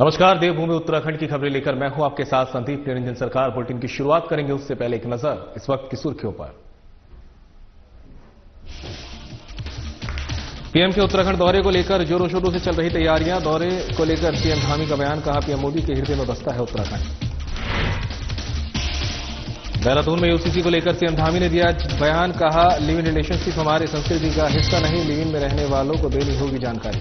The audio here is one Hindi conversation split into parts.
नमस्कार, देवभूमि उत्तराखंड की खबरें लेकर मैं हूं आपके साथ संदीप निरंजन सरकार। बुलेटिन की शुरुआत करेंगे उससे पहले एक नजर इस वक्त की सुर्खियों पर। पीएम के उत्तराखंड दौरे को लेकर जोरों शोरों से चल रही तैयारियां। दौरे को लेकर सीएम धामी का बयान, कहा पीएम मोदी के हृदय में बसता है उत्तराखंड। देहरादून में यूसीसी को लेकर सीएम धामी ने दिया बयान, कहा लिव इन रिलेशनशिप हमारी संस्कृति का हिस्सा नहीं, लिव इन में रहने वालों को देनी होगी जानकारी।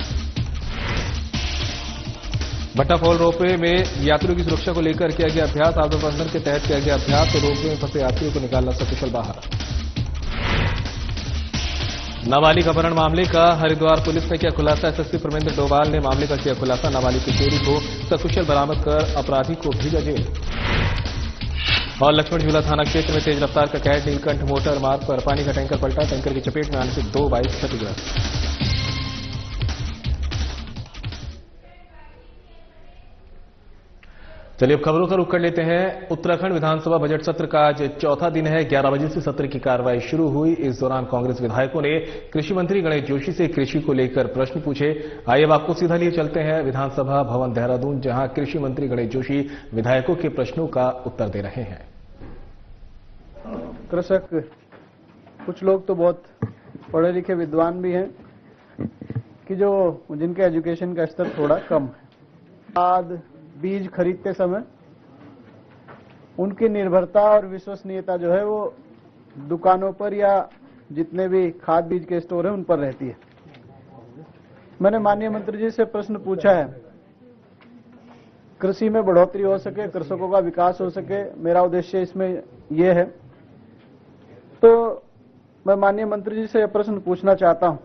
भट्टा फॉल रोपवे में यात्रियों की सुरक्षा को लेकर किया गया अभ्यास, आपदा प्रबंधन के तहत किया गया अभ्यास, तो रोपवे में फंसे यात्रियों को निकालना सकुशल बाहर। नाबालिग अपहरण मामले का हरिद्वार पुलिस ने किया खुलासा, एसएसपी परमेंद्र डोभाल ने मामले का किया खुलासा। नाबालिग की चोरी को सकुशल बरामद कर अपराधी को भेजा जेल। और लक्ष्मण झूला थाना क्षेत्र में तेज रफ्तार का कैट नीलकंठ मोटर मार्ग पर पानी का टैंकर पलटा, टैंकर की चपेट में आने से 2 बाइक क्षतिग्रस्त। चलिए अब खबरों का रुख कर लेते हैं। उत्तराखंड विधानसभा बजट सत्र का आज चौथा दिन है। 11 बजे से सत्र की कार्रवाई शुरू हुई। इस दौरान कांग्रेस विधायकों ने कृषि मंत्री गणेश जोशी से कृषि को लेकर प्रश्न पूछे। आइए अब आपको सीधा लिए चलते हैं विधानसभा भवन देहरादून, जहां कृषि मंत्री गणेश जोशी विधायकों के प्रश्नों का उत्तर दे रहे हैं। कृषक कुछ लोग तो बहुत पढ़े लिखे विद्वान भी हैं कि जो जिनके एजुकेशन का स्तर थोड़ा कम है। खाद बीज खरीदते समय उनकी निर्भरता और विश्वसनीयता जो है वो दुकानों पर या जितने भी खाद बीज के स्टोर हैं उन पर रहती है। मैंने माननीय मंत्री जी से प्रश्न पूछा है, कृषि में बढ़ोतरी हो सके, कृषकों का विकास हो सके, मेरा उद्देश्य इसमें यह है। तो मैं माननीय मंत्री जी से यह प्रश्न पूछना चाहता हूं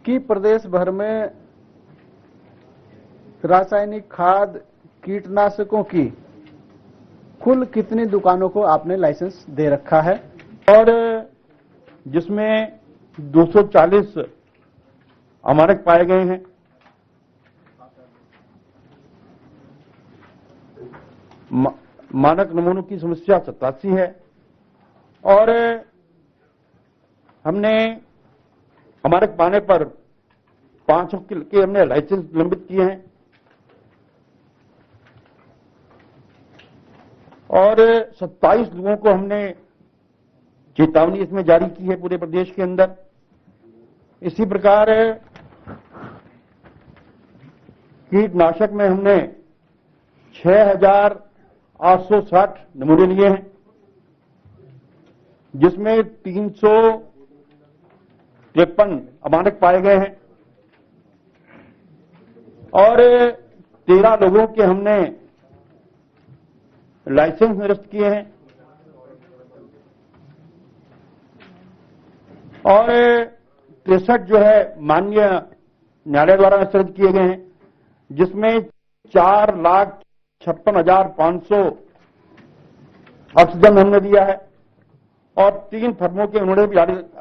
कि प्रदेश भर में रासायनिक खाद कीटनाशकों की कुल कितनी दुकानों को आपने लाइसेंस दे रखा है, और जिसमें 240 अमानक पाए गए हैं। मानक नमूनों की समस्या 87 है, और हमने अमानक पाने पर 5 के हमने लाइसेंस निलंबित किए हैं, और 27 लोगों को हमने चेतावनी इसमें जारी की है पूरे प्रदेश के अंदर। इसी प्रकार कीटनाशक में हमने 6,860 नमूने लिए हैं, जिसमें 353 अमानक पाए गए हैं, और 13 लोगों के हमने लाइसेंस निरस्त किए हैं, और 63 जो है माननीय न्यायालय द्वारा निरस्त किए गए हैं, जिसमें 4,56,500 ऑक्सीजन हमने दिया है, और 3 फर्मों के उन्होंने भी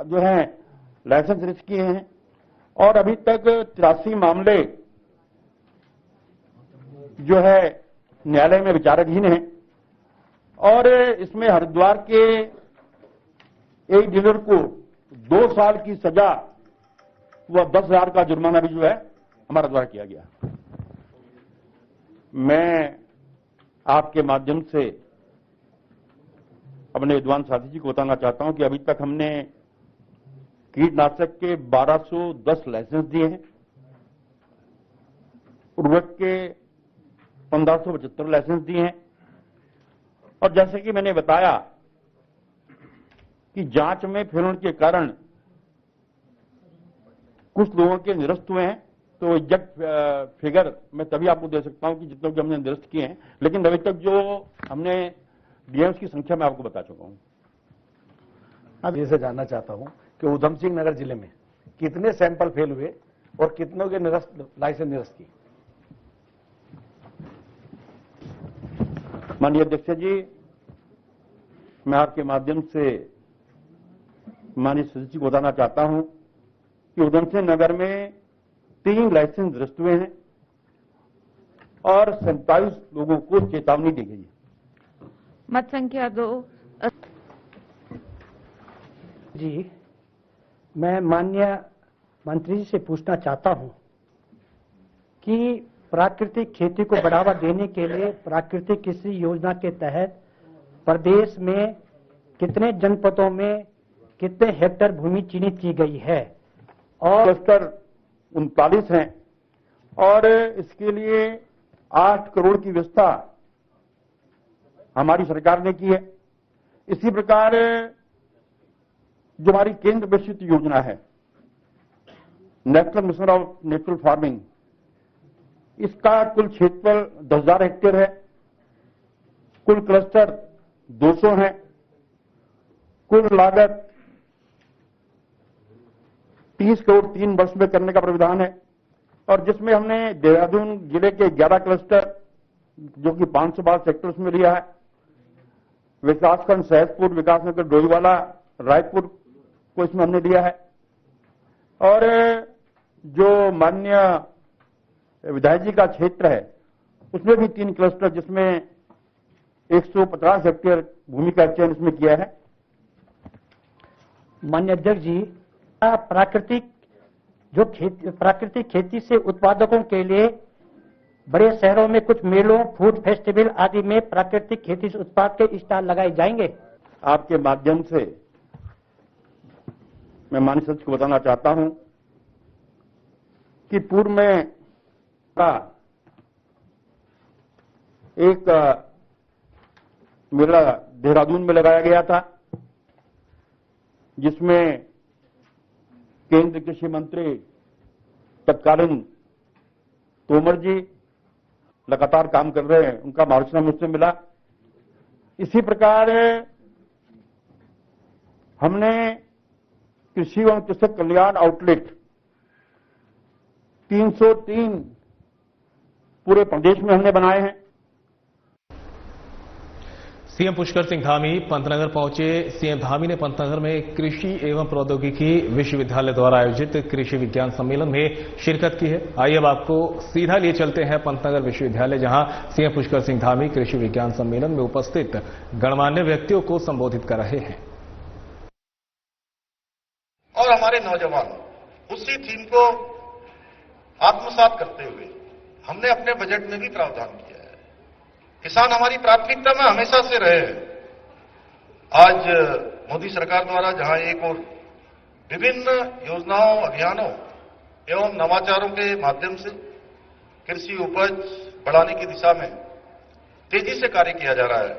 जो है लाइसेंस निरस्त किए हैं, और अभी तक 83 मामले जो है न्यायालय में विचाराधीन हैं। और इसमें हरिद्वार के एक डीलर को 2 साल की सजा व 10,000 का जुर्माना भी जो है हमारा द्वारा किया गया। मैं आपके माध्यम से अपने विद्वान साथी जी को बताना चाहता हूं कि अभी तक हमने कीटनाशक के 1210 लाइसेंस दिए हैं, उर्वरक के 1575 लाइसेंस दिए हैं, और जैसे कि मैंने बताया कि जांच में फेल के कारण कुछ लोगों के निरस्त हुए हैं, तो एग्जैक्ट फिगर मैं तभी आपको दे सकता हूं कि जितने भी हमने निरस्त किए हैं, लेकिन अभी तक जो हमने डीएम्स की संख्या मैं आपको बता चुका हूं। अब ये से जानना चाहता हूं कि उधम सिंह नगर जिले में कितने सैंपल फेल हुए और कितनों के लाइसेंस निरस्त किए। माननीय अध्यक्ष जी, मैं आपके माध्यम से माननीय सदस्य को बताना चाहता हूं कि उधम सिंह नगर में 3 लाइसेंस निरस्त हुए हैं, और 27 लोगों को चेतावनी दी गई है। मत संख्या 2। जी, मैं माननीय मंत्री जी से पूछना चाहता हूं कि प्राकृतिक खेती को बढ़ावा देने के लिए प्राकृतिक कृषि योजना के तहत प्रदेश में कितने जनपदों में कितने हेक्टेयर भूमि चिन्हित की गई है और क्लस्टर 39 हैं और इसके लिए 8 करोड़ की व्यवस्था हमारी सरकार ने की है। इसी प्रकार जो हमारी केंद्र पोषित योजना है national mission of natural farming, इसका कुल क्षेत्रफल 10,000 हेक्टेयर है, कुल क्लस्टर 200 हैं, कुल लागत 30 करोड़ 3 वर्ष में करने का प्रावधान है और जिसमें हमने देहरादून जिले के 11 क्लस्टर जो कि 512 सेक्टर्स में लिया है, विकासखंड सहसपुर, विकासनगर डोईवाला, रायपुर को इसमें हमने लिया है और जो माननीय विधायक जी का क्षेत्र है उसमें भी 3 क्लस्टर जिसमें 150 हेक्टेयर भूमि का चयन इसमें किया है। माननीय अध्यक्ष जी, प्राकृतिक खेती से उत्पादकों के लिए बड़े शहरों में कुछ मेलों, फूड फेस्टिवल आदि में प्राकृतिक खेती से उत्पाद के स्टॉल लगाए जाएंगे। आपके माध्यम से मैं माननीय सचिव को बताना चाहता हूं कि पूर्व में एक मेला देहरादून में लगाया गया था जिसमें केंद्रीय कृषि मंत्री तत्कालीन तोमर जी लगातार काम कर रहे हैं, उनका मार्गदर्शन मुझसे मिला। इसी प्रकार हमने कृषि एवं कृषक कल्याण आउटलेट 303 पूरे प्रदेश में हमने बनाए हैं। सीएम पुष्कर सिंह धामी पंतनगर पहुंचे। सीएम धामी ने पंतनगर में कृषि एवं प्रौद्योगिकी विश्वविद्यालय द्वारा आयोजित कृषि विज्ञान सम्मेलन में शिरकत की है। आइए अब आपको सीधा लिए चलते हैं पंतनगर विश्वविद्यालय, जहां सीएम पुष्कर सिंह धामी कृषि विज्ञान सम्मेलन में उपस्थित गणमान्य व्यक्तियों को संबोधित कर रहे हैं। और हमारे नौजवान उसी थीम को आत्मसात करते हुए हमने अपने बजट में भी प्रावधान किया है। किसान हमारी प्राथमिकता में हमेशा से रहे हैं। आज मोदी सरकार द्वारा जहां एक और विभिन्न योजनाओं, अभियानों एवं नवाचारों के माध्यम से कृषि उपज बढ़ाने की दिशा में तेजी से कार्य किया जा रहा है,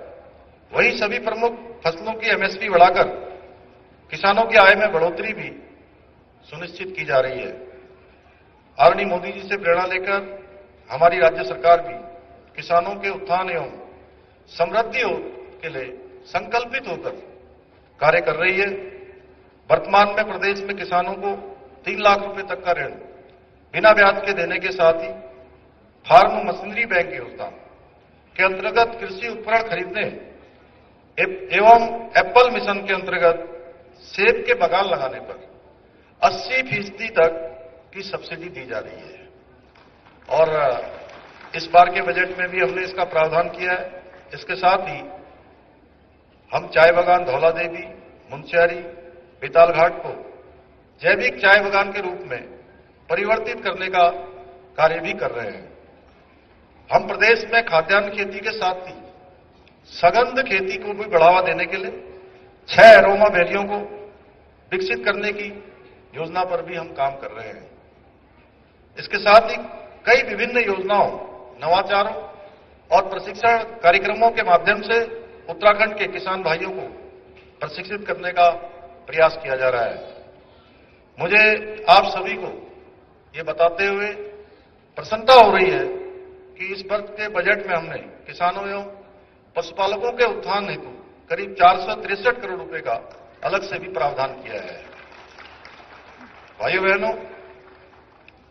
वहीं सभी प्रमुख फसलों की एमएसपी बढ़ाकर किसानों की आय में बढ़ोतरी भी सुनिश्चित की जा रही है। आदरणीय मोदी जी से प्रेरणा लेकर हमारी राज्य सरकार भी किसानों के उत्थान एवं समृद्धि के लिए संकल्पित होकर कार्य कर रही है। वर्तमान में प्रदेश में किसानों को 3 लाख रुपए तक का ऋण बिना ब्याज के देने के साथ ही फार्म मशीनरी बैंक योजना के अंतर्गत कृषि उपकरण खरीदने एवं एप्पल मिशन के अंतर्गत सेब के बागान लगाने पर 80% तक की सब्सिडी दी जा रही है। और इस बार के बजट में भी हमने इसका प्रावधान किया है। इसके साथ ही हम चाय बागान धौला देवी, मुंशियारी, बेताल घाट को जैविक चाय बागान के रूप में परिवर्तित करने का कार्य भी कर रहे हैं। हम प्रदेश में खाद्यान्न खेती के साथ ही सघन खेती को भी बढ़ावा देने के लिए 6 अरोमा वैलियों को विकसित करने की योजना पर भी हम काम कर रहे हैं। इसके साथ ही कई विभिन्न योजनाओं, नवाचारों और प्रशिक्षण कार्यक्रमों के माध्यम से उत्तराखंड के किसान भाइयों को प्रशिक्षित करने का प्रयास किया जा रहा है। मुझे आप सभी को ये बताते हुए प्रसन्नता हो रही है कि इस वर्ष के बजट में हमने किसानों एवं पशुपालकों के उत्थान हेतु करीब 463 करोड़ रुपए का अलग से भी प्रावधान किया है। भाइयों बहनों,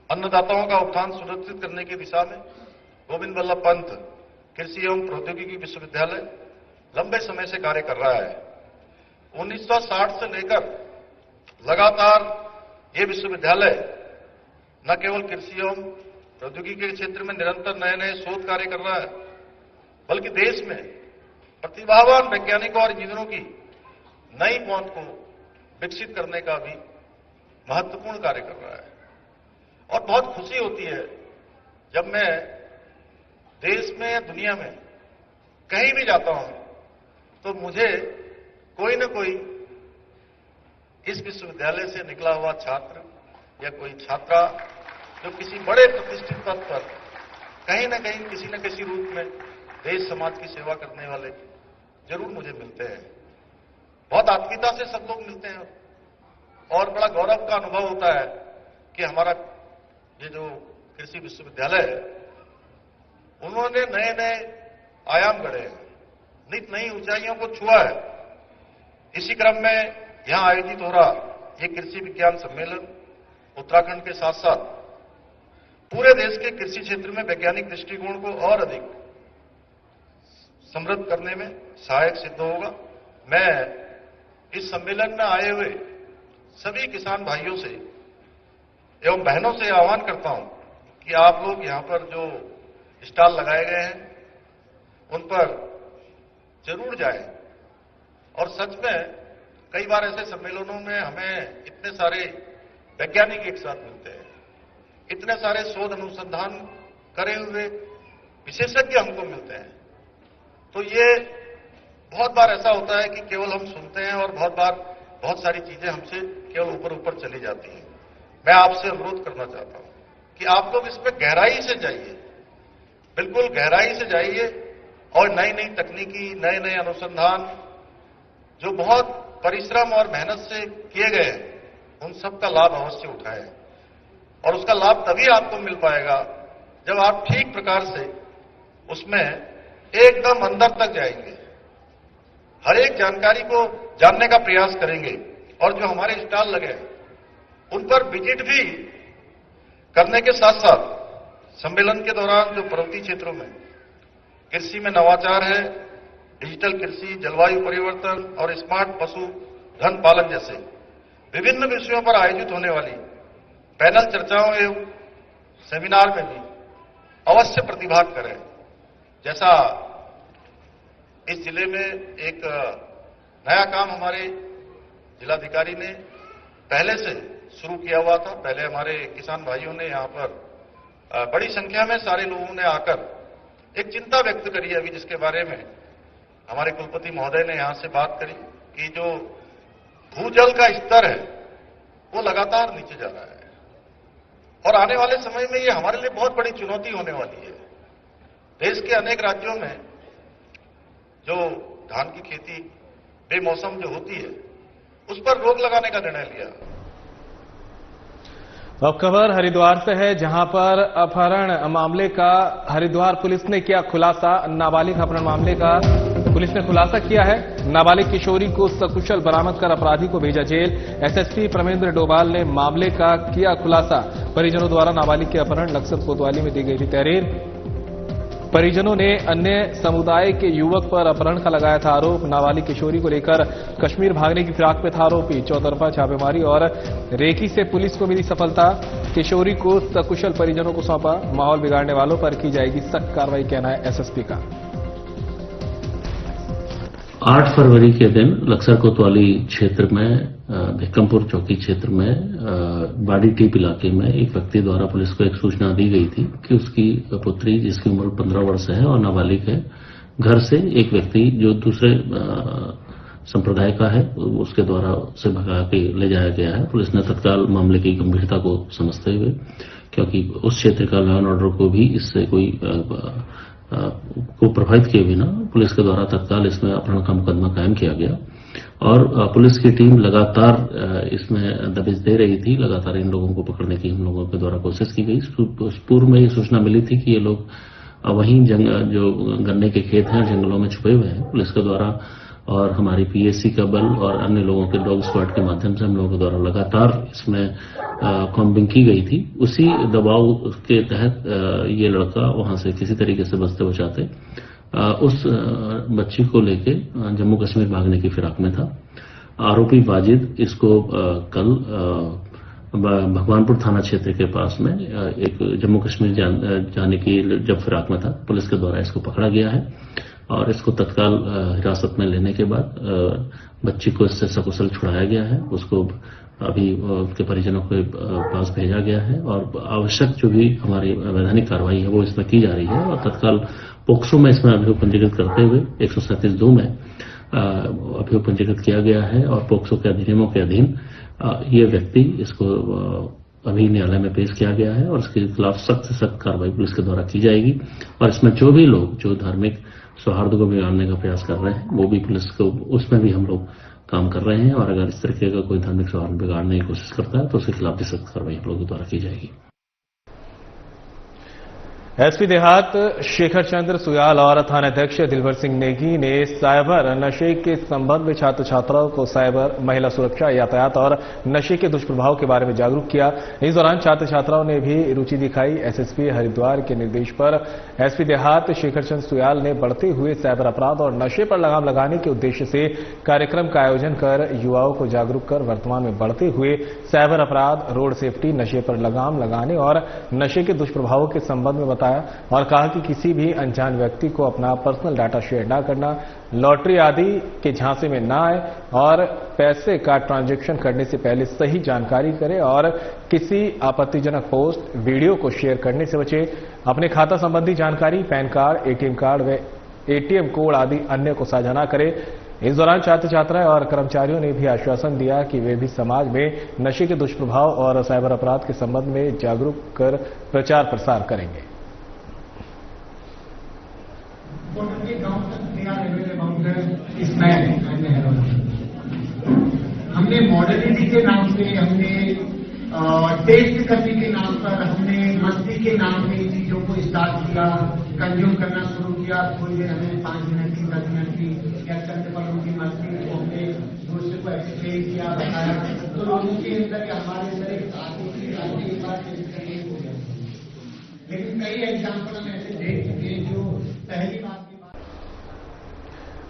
अन्नदाताओं का उत्थान सुनिश्चित करने की दिशा में गोविंद वल्लभ पंत कृषि एवं प्रौद्योगिकी विश्वविद्यालय लंबे समय से कार्य कर रहा है। 1960 से लेकर लगातार ये विश्वविद्यालय न केवल कृषि एवं प्रौद्योगिकी के क्षेत्र में निरंतर नए नए शोध कार्य कर रहा है, बल्कि देश में प्रतिभावान वैज्ञानिकों और इंजीनियरों की नई पहुंच को विकसित करने का भी महत्वपूर्ण कार्य कर रहा है। और बहुत खुशी होती है जब मैं देश में या दुनिया में कहीं भी जाता हूं तो मुझे कोई न कोई इस विश्वविद्यालय से निकला हुआ छात्र या कोई छात्रा जो किसी बड़े प्रतिष्ठित पद पर कहीं न कहीं किसी न किसी रूप में देश समाज की सेवा करने वाले जरूर मुझे मिलते हैं। बहुत आत्मीयता से सब लोग मिलते हैं और बड़ा गौरव का अनुभव होता है कि हमारा ये जो कृषि विश्वविद्यालय है उन्होंने नए नए आयाम गढ़े हैं, नित नई ऊंचाइयों को छुआ है। इसी क्रम में यहां आयोजित हो रहा ये कृषि विज्ञान सम्मेलन उत्तराखंड के साथ साथ पूरे देश के कृषि क्षेत्र में वैज्ञानिक दृष्टिकोण को और अधिक समृद्ध करने में सहायक सिद्ध होगा। मैं इस सम्मेलन में आए हुए सभी किसान भाइयों से एवं बहनों से आह्वान करता हूं कि आप लोग यहां पर जो स्टॉल लगाए गए हैं उन पर जरूर जाएं। और सच में कई बार ऐसे सम्मेलनों में हमें इतने सारे वैज्ञानिक एक साथ मिलते हैं, इतने सारे शोध अनुसंधान करे हुए विशेषज्ञ हमको मिलते हैं। तो ये बहुत बार ऐसा होता है कि केवल हम सुनते हैं और बहुत बार बहुत सारी चीजें हमसे केवल ऊपर ऊपर चली जाती हैं। मैं आपसे अनुरोध करना चाहता हूं कि आप लोग इसमें गहराई से जाइए, बिल्कुल गहराई से जाइए और नई नई तकनीकी, नए नए अनुसंधान जो बहुत परिश्रम और मेहनत से किए गए हैं उन सब का लाभ अवश्य उठाएं। और उसका लाभ तभी आपको मिल पाएगा जब आप ठीक प्रकार से उसमें एकदम अंदर तक जाएंगे, हर एक जानकारी को जानने का प्रयास करेंगे। और जो हमारे स्टॉल लगे हैं उन पर विजिट भी करने के साथ साथ सम्मेलन के दौरान जो पर्वतीय क्षेत्रों में कृषि में नवाचार है, डिजिटल कृषि, जलवायु परिवर्तन और स्मार्ट पशु धन पालन जैसे विभिन्न विषयों पर आयोजित होने वाली पैनल चर्चाओं एवं सेमिनार में भी अवश्य प्रतिभाग करें। जैसा इस जिले में एक नया काम हमारे जिलाधिकारी ने पहले से शुरू किया हुआ था। पहले हमारे किसान भाइयों ने यहां पर बड़ी संख्या में सारे लोगों ने आकर एक चिंता व्यक्त करी है अभी, जिसके बारे में हमारे कुलपति महोदय ने यहां से बात करी कि जो भूजल का स्तर है वो लगातार नीचे जा रहा है और आने वाले समय में ये हमारे लिए बहुत बड़ी चुनौती होने वाली है। देश के अनेक राज्यों में जो धान की खेती बेमौसम जो होती है उस पर रोक लगाने का निर्णय लिया। अब खबर हरिद्वार से है, जहां पर अपहरण मामले का हरिद्वार पुलिस ने किया खुलासा। नाबालिग अपहरण मामले का पुलिस ने खुलासा किया है। नाबालिग किशोरी को सकुशल बरामद कर अपराधी को भेजा जेल। एसएसपी प्रमेंद्र डोभाल ने मामले का किया खुलासा। परिजनों द्वारा नाबालिग के अपहरण लक्सर कोतवाली में दी गई थी तहरीर। परिजनों ने अन्य समुदाय के युवक पर अपहरण का लगाया था आरोप। नाबालिग किशोरी को लेकर कश्मीर भागने की फिराक में था आरोपी। चौतरफा छापेमारी और रेकी से पुलिस को मिली सफलता। किशोरी को सकुशल परिजनों को सौंपा। माहौल बिगाड़ने वालों पर की जाएगी सख्त कार्रवाई, कहना है एसएसपी का। 8 फरवरी के दिन लक्सर कोतवाली क्षेत्र में भिक्कमपुर चौकी क्षेत्र में बाड़ी टीप इलाके में एक व्यक्ति द्वारा पुलिस को एक सूचना दी गई थी कि उसकी पुत्री, जिसकी उम्र 15 वर्ष है और नाबालिग है, घर से एक व्यक्ति जो दूसरे संप्रदाय का है उसके द्वारा उसे भगा के ले जाया गया है। पुलिस ने तत्काल मामले की गंभीरता को समझते हुए, क्योंकि उस क्षेत्र का लॉ एंड ऑर्डर को भी इससे को प्रभावित किए बिना पुलिस के द्वारा तत्काल इसमें अपहरण का मुकदमा कायम किया गया। और पुलिस की टीम लगातार इसमें दबिश दे रही थी। लगातार इन लोगों को पकड़ने की हम लोगों के द्वारा कोशिश की गई। पूर्व में ये सूचना मिली थी कि ये लोग वहीं जो गन्ने के खेत हैं जंगलों में छुपे हुए हैं। पुलिस के द्वारा और हमारी पीएससी का बल और अन्य लोगों के डॉग स्क्वाड के माध्यम से हम लोगों के द्वारा लगातार इसमें कॉम्बिंग की गई थी। उसी दबाव के तहत ये लड़का वहां से किसी तरीके से बचते बचाते उस बच्ची को लेके जम्मू कश्मीर भागने की फिराक में था। आरोपी वाजिद इसको कल भगवानपुर थाना क्षेत्र के पास में एक जम्मू कश्मीर जाने की जब फिराक में था, पुलिस के द्वारा इसको पकड़ा गया है और इसको तत्काल हिरासत में लेने के बाद बच्ची को इससे सकुशल छुड़ाया गया है। उसको अभी उनके परिजनों के पास भेजा गया है और आवश्यक जो भी हमारी वैधानिक कार्रवाई है वो इसमें की जा रही है और तत्काल पोक्सो में इसमें अभियोग पंजीकृत करते हुए 137(2) में अभियोग पंजीकृत किया गया है और पोक्सो के अधिनियमों के अधीन ये व्यक्ति इसको अभी न्यायालय में पेश किया गया है और इसके खिलाफ सख्त से सख्त कार्रवाई पुलिस के द्वारा की जाएगी और इसमें जो भी लोग जो धार्मिक सौहार्द को बिगाड़ने का प्रयास कर रहे हैं वो भी पुलिस को उसमें भी हम लोग काम कर रहे हैं और अगर इस तरीके का कोई धार्मिक सौहार्द बिगाड़ने की कोशिश करता है तो उसके खिलाफ भी सख्त कार्रवाई हम लोगों के द्वारा की जाएगी। एसपी देहात शेखर चंद्र सुयाल और थानाध्यक्ष दिलवर सिंह नेगी ने साइबर नशे के संबंध में छात्र छात्राओं को साइबर महिला सुरक्षा यातायात और नशे के दुष्प्रभाव के बारे में जागरूक किया। इस दौरान छात्र छात्राओं ने भी रुचि दिखाई। एसएसपी हरिद्वार के निर्देश पर एसपी देहात शेखर चंद्र सुयाल ने बढ़ते हुए साइबर अपराध और नशे पर लगाम लगाने के उद्देश्य से कार्यक्रम का आयोजन कर युवाओं को जागरूक कर वर्तमान में बढ़ते हुए साइबर अपराध, रोड सेफ्टी, नशे पर लगाम लगाने और नशे के दुष्प्रभावों के संबंध में बताया और कहा कि किसी भी अनजान व्यक्ति को अपना पर्सनल डाटा शेयर न करना, लॉटरी आदि के झांसे में न आए और पैसे का ट्रांजैक्शन करने से पहले सही जानकारी करें और किसी आपत्तिजनक पोस्ट, वीडियो को शेयर करने से बचे। अपने खाता संबंधी जानकारी, पैन कार्ड, एटीएम कार्ड व एटीएम कोड आदि अन्य को साझा न करें। इस दौरान छात्र छात्राएं और कर्मचारियों ने भी आश्वासन दिया कि वे भी समाज में नशे के दुष्प्रभाव और साइबर अपराध के संबंध में जागरूक कर प्रचार प्रसार करेंगे। हमने मॉडर्निटी के नाम से, हमने टेस्ट करने के नाम पर, हमने मस्ती के नाम पे चीजों को स्टार्ट किया, कंज्यूम करना शुरू किया। थोड़ी देर हमें 5 मिनट की, 10 मिनट की या चंद पलों की मस्ती को हमने दूसरे को एक्सप्लेन किया, बताया, तो लोगों के अंदर या हमारे अंदर एक हो गया। लेकिन कई एग्जाम्पल हम ऐसे देख चुके हैं जो पहली बात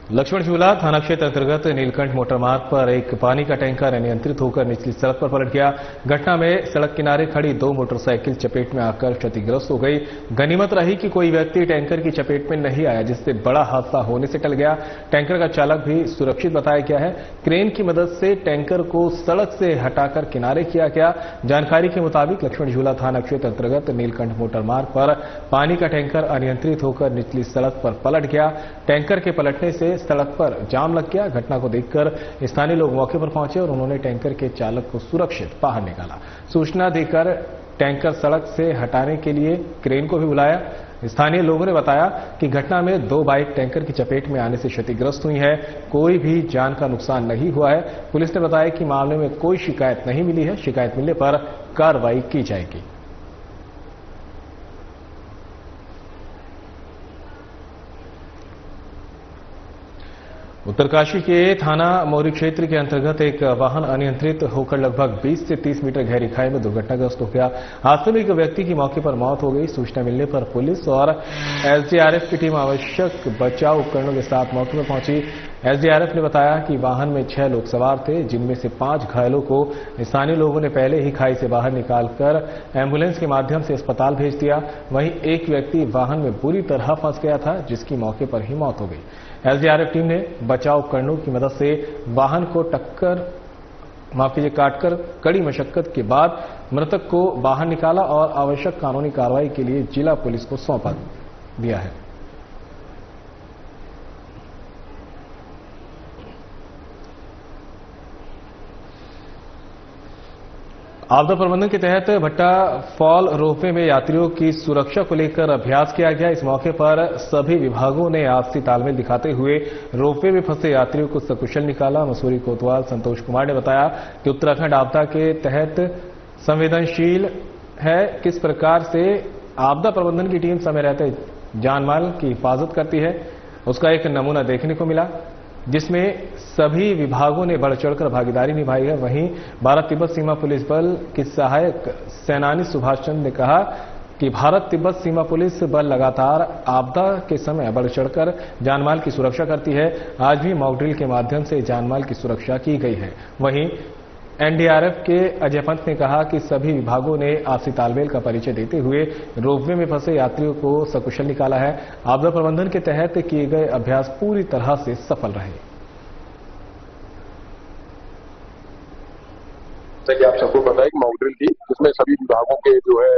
लक्ष्मण झूला थाना क्षेत्र अंतर्गत नीलकंठ मोटर मार्ग पर एक पानी का टैंकर अनियंत्रित होकर निचली सड़क पर पलट गया। घटना में सड़क किनारे खड़ी 2 मोटरसाइकिल चपेट में आकर क्षतिग्रस्त हो गई। गनीमत रही कि कोई व्यक्ति टैंकर की चपेट में नहीं आया, जिससे बड़ा हादसा होने से टल गया। टैंकर का चालक भी सुरक्षित बताया गया है। क्रेन की मदद से टैंकर को सड़क से हटाकर किनारे किया गया। जानकारी के मुताबिक लक्ष्मण झूला थाना क्षेत्र अंतर्गत नीलकंठ मोटर मार्ग पर पानी का टैंकर अनियंत्रित होकर निचली सड़क पर पलट गया। टैंकर के पलटने से सड़क पर जाम लग गया। घटना को देखकर स्थानीय लोग मौके पर पहुंचे और उन्होंने टैंकर के चालक को सुरक्षित बाहर निकाला। सूचना देकर टैंकर सड़क से हटाने के लिए क्रेन को भी बुलाया। स्थानीय लोगों ने बताया कि घटना में 2 बाइक टैंकर की चपेट में आने से क्षतिग्रस्त हुई है। कोई भी जान का नुकसान नहीं हुआ है। पुलिस ने बताया कि मामले में कोई शिकायत नहीं मिली है। शिकायत मिलने पर कार्रवाई की जाएगी। उत्तरकाशी के थाना मौरी क्षेत्र के अंतर्गत एक वाहन अनियंत्रित होकर लगभग 20 से 30 मीटर गहरी खाई में दुर्घटनाग्रस्त हो गया। हादसे में एक व्यक्ति की मौके पर मौत हो गई। सूचना मिलने पर पुलिस और एसडीआरएफ की टीम आवश्यक बचाव उपकरणों के साथ मौके पर पहुंची। एसडीआरएफ ने बताया कि वाहन में 6 लोग सवार थे, जिनमें से 5 घायलों को स्थानीय लोगों ने पहले ही खाई से बाहर निकालकर एम्बुलेंस के माध्यम से अस्पताल भेज दिया। वहीं एक व्यक्ति वाहन में बुरी तरह फंस गया था, जिसकी मौके पर ही मौत हो गई। एसडीआरएफ टीम ने बचाव उपकरणों की मदद से वाहन को काटकर कड़ी मशक्कत के बाद मृतक को बाहर निकाला और आवश्यक कानूनी कार्रवाई के लिए जिला पुलिस को सौंपा दिया है। आपदा प्रबंधन के तहत भट्टा फॉल रोपवे में यात्रियों की सुरक्षा को लेकर अभ्यास किया गया। इस मौके पर सभी विभागों ने आपसी तालमेल दिखाते हुए रोपवे में फंसे यात्रियों को सकुशल निकाला। मसूरी कोतवाल संतोष कुमार ने बताया कि उत्तराखंड आपदा के तहत संवेदनशील है। किस प्रकार से आपदा प्रबंधन की टीम समय रहते जानमाल की हिफाजत करती है, उसका एक नमूना देखने को मिला, जिसमें सभी विभागों ने बढ़ चढ़कर भागीदारी निभाई है। वहीं भारत तिब्बत सीमा पुलिस बल की सहायक सेनानी सुभाष चंद्र ने कहा कि भारत तिब्बत सीमा पुलिस बल लगातार आपदा के समय बढ़ चढ़कर जानमाल की सुरक्षा करती है। आज भी मॉक ड्रिल के माध्यम से जानमाल की सुरक्षा की गई है। वहीं एनडीआरएफ के अजय पंत ने कहा कि सभी विभागों ने आपसी तालमेल का परिचय देते हुए रोपवे में फंसे यात्रियों को सकुशल निकाला है। आपदा प्रबंधन के तहत किए गए अभ्यास पूरी तरह से सफल रहे। जैसे कि आप सबको पता है कि मॉक ड्रिल थी, जिसमें सभी विभागों के जो है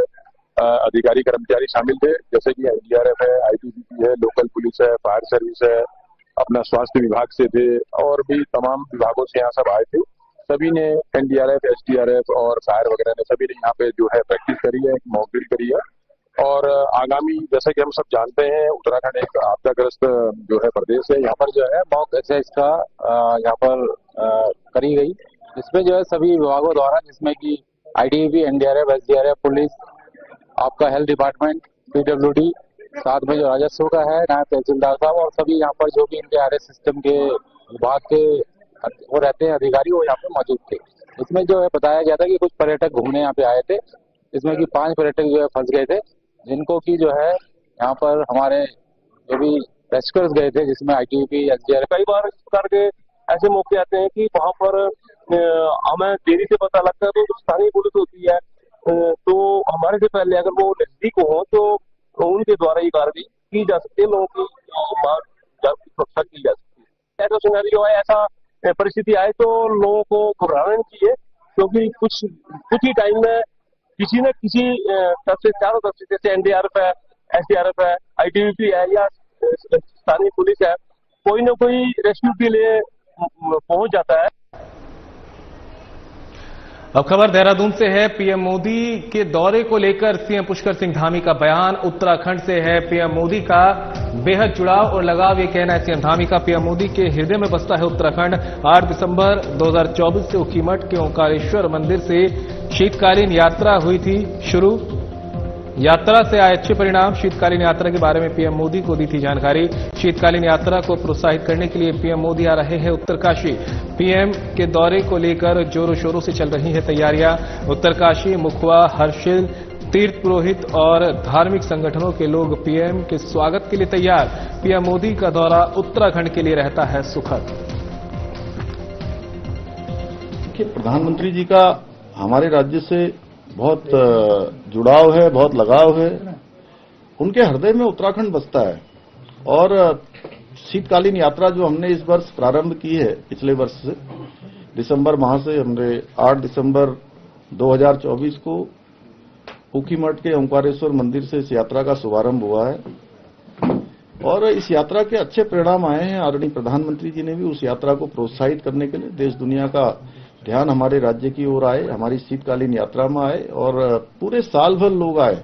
अधिकारी कर्मचारी शामिल थे, जैसे कि एनडीआरएफ है, आईटीबीपी है, लोकल पुलिस है, फायर सर्विस है, अपना स्वास्थ्य विभाग से थे और भी तमाम विभागों से यहाँ सब आए थे। सभी ने एनडीआरएफ, एसडीआरएफ और फायर वगैरह ने सभी ने यहाँ पे जो है प्रैक्टिस करी है, मॉक ड्रिल करी है। और आगामी, जैसे कि हम सब जानते हैं, उत्तराखंड एक आपदाग्रस्त जो है प्रदेश है, यहाँ पर जो है मॉक एक्सरसाइज का यहाँ पर करी गई, जिसमें जो है सभी विभागों द्वारा, जिसमें कि आईटीबीपी, एनडीआरएफ, एसडीआरएफ, पुलिस, आपका हेल्थ डिपार्टमेंट, पीडब्ल्यूडी, साथ में जो राजस्व का है, नायब तहसीलदार साहब और सभी यहाँ पर जो भी इनके आरएस सिस्टम के विभाग के वो रहते हैं अधिकारी, वो यहाँ पे मौजूद थे। इसमें जो है बताया गया था कि कुछ पर्यटक घूमने यहाँ पे आए थे, इसमें कि 5 पर्यटक जो है फंस गए थे, जिनको की जो है यहाँ पर हमारे जो भी रेस्क्यूअर्स गए थे, जिसमें आईटीबीपी, एसडीआरएफ। कई बार इस प्रकार के ऐसे मौके आते हैं कि वहाँ पर हमें देरी से पता लगता है, तो स्थानीय पुलिस होती है तो हमारे से पहले अगर वो नजदीक हो तो उनके द्वारा ये कार्रवाई की जा सकती है, लोगों की सुरक्षा की जा सकती है। ऐसा सिनेरियो है, ऐसा परिस्थिति आए तो लोगों को घबराना नहीं चाहिए, क्योंकि कुछ ही टाइम में किसी न किसी तरफ से, चारों तरफ से, जैसे एनडीआरएफ है, एसडीआरएफ है, आईटीबीपी है या स्थानीय पुलिस है, कोई न कोई रेस्क्यू के लिए पहुंच जाता है। अब खबर देहरादून से है। पीएम मोदी के दौरे को लेकर सीएम पुष्कर सिंह धामी का बयान। उत्तराखंड से है पीएम मोदी का बेहद जुड़ाव और लगाव, ये कहना है सीएम धामी का। पीएम मोदी के हृदय में बसता है उत्तराखंड। 8 दिसंबर 2024 से ऊखीमठ के ओंकारेश्वर मंदिर से शीतकालीन यात्रा हुई थी शुरू। यात्रा से आए अच्छे परिणाम। शीतकालीन यात्रा के बारे में पीएम मोदी को दी थी जानकारी। शीतकालीन यात्रा को प्रोत्साहित करने के लिए पीएम मोदी आ रहे हैं उत्तरकाशी। पीएम के दौरे को लेकर जोरों शोरों से चल रही हैं तैयारियां। उत्तरकाशी, मुखवा, हर्षिल, तीर्थ पुरोहित और धार्मिक संगठनों के लोग पीएम के स्वागत के लिए तैयार। पीएम मोदी का दौरा उत्तराखंड के लिए रहता है सुखद। प्रधानमंत्री जी का हमारे राज्य से बहुत जुड़ाव है, बहुत लगाव है। उनके हृदय में उत्तराखंड बसता है और शीतकालीन यात्रा जो हमने इस वर्ष प्रारंभ की है, पिछले वर्ष से दिसंबर माह से, हमने 8 दिसंबर 2024 को ऊखीमठ के ओंकारेश्वर मंदिर से इस यात्रा का शुभारंभ हुआ है और इस यात्रा के अच्छे परिणाम आए हैं। आदरणीय प्रधानमंत्री जी ने भी उस यात्रा को प्रोत्साहित करने के लिए देश दुनिया का ध्यान हमारे राज्य की ओर आए, हमारी शीतकालीन यात्रा में आए और पूरे साल भर लोग आए,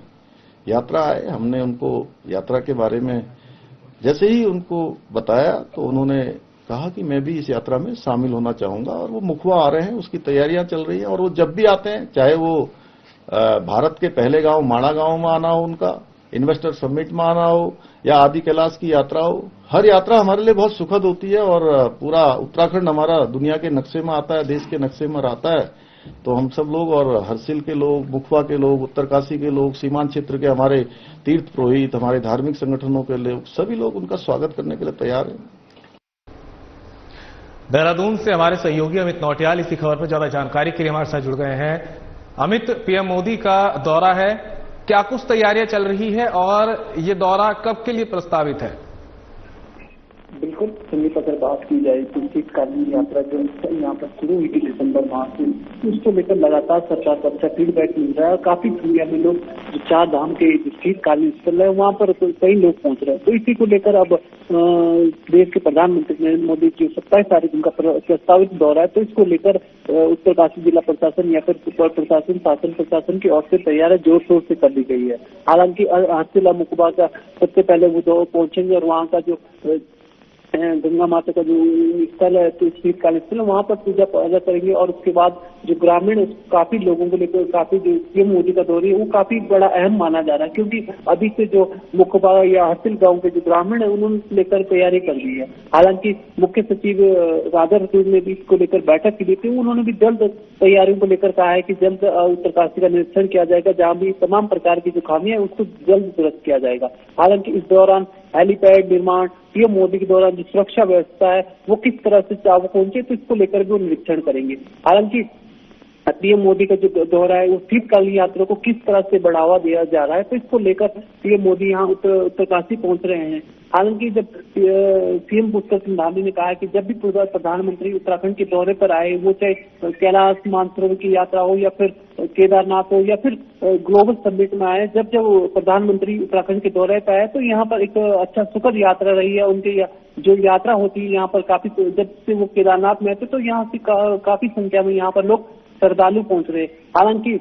यात्रा आए। हमने उनको यात्रा के बारे में जैसे ही उनको बताया तो उन्होंने कहा कि मैं भी इस यात्रा में शामिल होना चाहूंगा और वो मुखवा आ रहे हैं, उसकी तैयारियां चल रही हैं। और वो जब भी आते हैं, चाहे वो भारत के पहले गांव माणा गांव में आना हो, उनका इन्वेस्टर समिट में आना हो या आदि कैलाश की यात्रा हो, हर यात्रा हमारे लिए बहुत सुखद होती है और पूरा उत्तराखंड हमारा दुनिया के नक्शे में आता है, देश के नक्शे में आता है। तो हम सब लोग और हर्षिल के लोग, मुखवा के लोग, उत्तरकाशी के लोग, सीमांत क्षेत्र के हमारे तीर्थ पुरोहित, हमारे धार्मिक संगठनों के लोग, सभी लोग उनका स्वागत करने के लिए तैयार हैं। देहरादून से हमारे सहयोगी अमित नौटियाल इसी खबर पर ज्यादा जानकारी के लिए हमारे साथ जुड़ गए हैं। अमित, पीएम मोदी का दौरा है, क्या कुछ तैयारियां चल रही है और ये दौरा कब के लिए प्रस्तावित है? बिल्कुल संदीप, अगर बात की जाए तो शीतकालीन यात्रा जो यहाँ पर शुरू हुई थी दिसंबर माह से, उसको लेकर लगातार सरकार को अच्छा फीडबैक मिल रहा है और काफी संख्या में लोग जो 4 धाम के शीतकालीन स्थल है वहाँ पर तो कई लोग पहुंच रहे हैं। तो इसी को लेकर अब देश के प्रधानमंत्री नरेंद्र मोदी जी 27 तारीख उनका प्रस्तावित दौरा है, तो इसको लेकर उत्तरकाशी जिला प्रशासन या फिर प्रशासन, शासन प्रशासन की ओर से तैयारियां जोर शोर से कर दी गई है। हालांकि हर्षिल मुखबा का सबसे पहले वो दौर पहुंचेंगे और वहाँ का जो गंगा माता का जो स्थल है, तो शीतकालीन स्थल, वहाँ पर पूजा पूजा करेंगे और उसके बाद जो ग्रामीण काफी लोगों को लेकर काफी जो पीएम मोदी का दौरा है वो काफी बड़ा अहम माना जा रहा है, क्योंकि अभी से जो मुखबा या हर्षिल गांव के जो ग्रामीण है उन्होंने लेकर तैयारी कर ली है। हालांकि मुख्य सचिव राधा रतूर ने भी इसको लेकर बैठक की थी, उन्होंने भी जल्द तैयारियों को लेकर कहा है कि जल्द उत्तरकाशी का निरीक्षण किया जाएगा, जहाँ भी तमाम प्रकार की जो खामियां है उसको जल्द दुरुस्त किया जाएगा। हालांकि इस दौरान हेलीपैड निर्माण, पीएम मोदी के दौरान जो सुरक्षा व्यवस्था है वो किस तरह से चाव पहुंचे, तो इसको लेकर भी वो निरीक्षण करेंगे। हालांकि पीएम मोदी का जो दौरा है वो शीतकालीन यात्रा को किस तरह से बढ़ावा दिया जा रहा है, तो इसको लेकर पीएम मोदी यहाँ उत्तरकाशी पहुंच रहे हैं। हालांकि जब सीएम पुष्कर सिंह धामी ने कहा कि जब भी प्रधानमंत्री उत्तराखंड के दौरे पर आए, वो चाहे कैलाश मानसरोवर की यात्रा हो या फिर केदारनाथ हो या फिर ग्लोबल समिट में आए, जब प्रधानमंत्री उत्तराखंड के दौरे पर आए तो यहाँ पर एक अच्छा सुखद यात्रा रही है उनकी। जो यात्रा होती है यहाँ पर काफी, जब से वो केदारनाथ में थे तो यहाँ से काफी संख्या में यहाँ पर लोग श्रद्धालु पहुंच रहे। हालांकि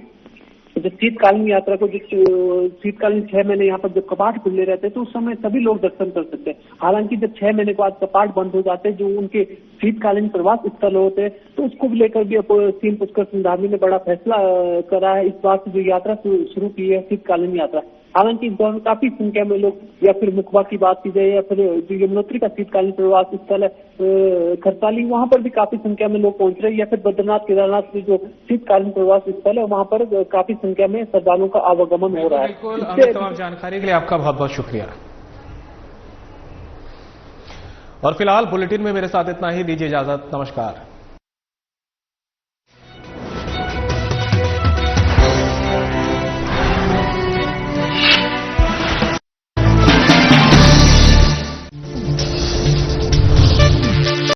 जब शीतकालीन यात्रा को, जब शीतकालीन 6 महीने यहाँ पर जब कपाट खुले रहते हैं तो उस समय सभी लोग दर्शन कर सकते हैं। हालांकि जब 6 महीने के बाद कपाट बंद हो जाते हैं, जो उनके शीतकालीन प्रवास स्थल होते हैं, तो उसको भी लेकर भी सीएम पुष्कर सिंह धामी ने बड़ा फैसला करा है। इस बात से जो यात्रा शुरू की है शीतकालीन यात्रा, हालांकि इस दौरान काफी संख्या में लोग, या फिर मुखबा की बात की जाए या फिर जो यमुनोत्री का शीतकालीन प्रवास स्थल है खरसाली, वहां पर भी काफी संख्या में लोग पहुंच रहे हैं, या फिर बद्रीनाथ केदारनाथ के जो शीतकालीन प्रवास स्थल है वहां पर काफी संख्या में श्रद्धालुओं का आवागमन हो रहा है। बिल्कुल हमें तमाम जानकारी के लिए आपका बहुत बहुत शुक्रिया। और फिलहाल बुलेटिन में मेरे साथ इतना ही, दीजिए इजाजत, नमस्कार।